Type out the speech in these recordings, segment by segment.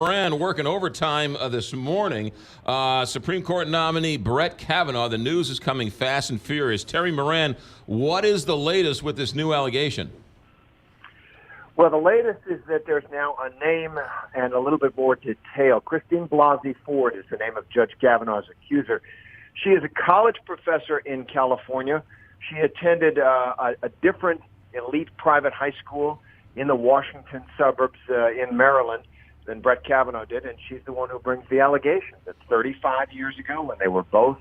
Moran working overtime this morning. Supreme Court nominee Brett Kavanaugh. The news is coming fast and furious. Terry Moran, what is the latest with this new allegation? Well, the latest is that there's now a name and a little bit more detail. Christine Blasey Ford is the name of Judge Kavanaugh's accuser. She is a college professor in California. She attended a different elite private high school in the Washington suburbs in Maryland than Brett Kavanaugh did, and she's the one who brings the allegations. That 35 years ago, when they were both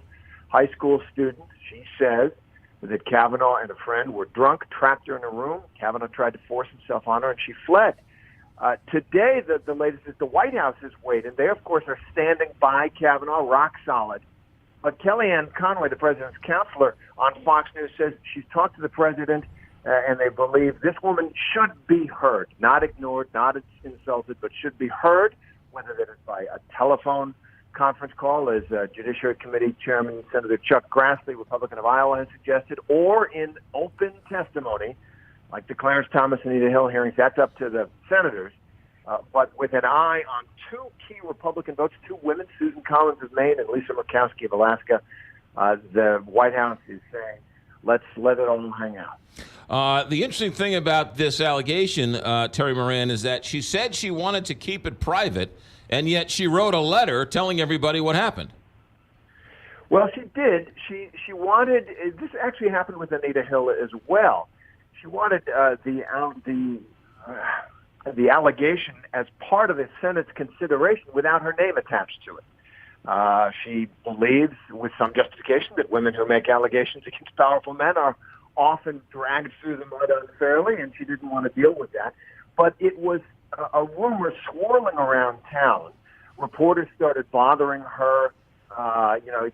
high school students, she says that Kavanaugh and a friend were drunk, trapped her in a room. Kavanaugh tried to force himself on her, and she fled. Today, the latest is the White House has weighed, and they, of course, are standing by Kavanaugh, rock solid. But Kellyanne Conway, the president's counselor on Fox News, says she's talked to the president, and they believe this woman should be heard, not ignored, not insulted, but should be heard, whether that is by a telephone conference call, as Judiciary Committee Chairman Senator Chuck Grassley, Republican of Iowa, has suggested, or in open testimony, like the Clarence Thomas and Anita Hill hearings. That's up to the senators. But with an eye on two key Republican votes, two women, Susan Collins of Maine and Lisa Murkowski of Alaska, the White House is saying, let's let it all hang out. The interesting thing about this allegation, Terry Moran, is that she said she wanted to keep it private, and yet she wrote a letter telling everybody what happened. Well, she did. She wanted, this actually happened with Anita Hill as well. She wanted the allegation as part of the Senate's consideration without her name attached to it. She believes, with some justification, that women who make allegations against powerful men are often dragged through the mud unfairly, and she didn't want to deal with that. But it was a rumor swirling around town. Reporters started bothering her,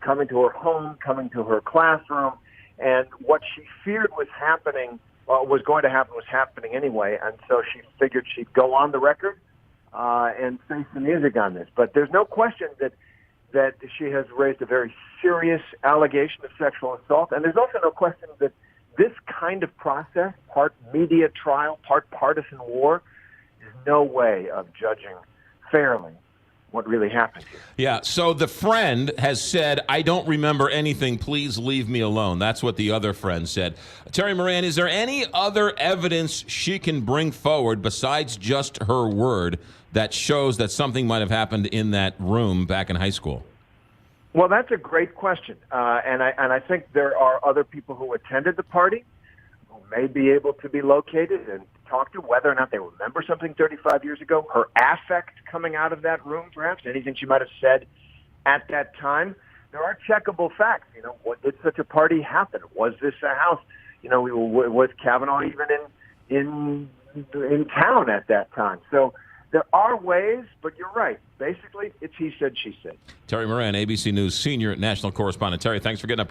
coming to her home, coming to her classroom, and what she feared was happening, was going to happen, was happening anyway, and so she figured she'd go on the record and say some music on this. But there's no question that she has raised a very serious allegation of sexual assault, and there's also no question that this kind of process, part media trial, part partisan war, is no way of judging fairly what really happened here. Yeah, so the friend has said, I don't remember anything, please leave me alone. That's what the other friend said. Terry Moran, is there any other evidence she can bring forward besides just her word that shows that something might have happened in that room back in high school? Well, that's a great question, and I think there are other people who attended the party who may be able to be located and talk to whether or not they remember something 35 years ago, her affect coming out of that room, perhaps, anything she might have said at that time. There are checkable facts. What did such a party happen? Was this a house? Was Kavanaugh even in town at that time? So there are ways, but you're right. Basically, it's he said, she said. Terry Moran, ABC News senior national correspondent. Terry, thanks for getting up.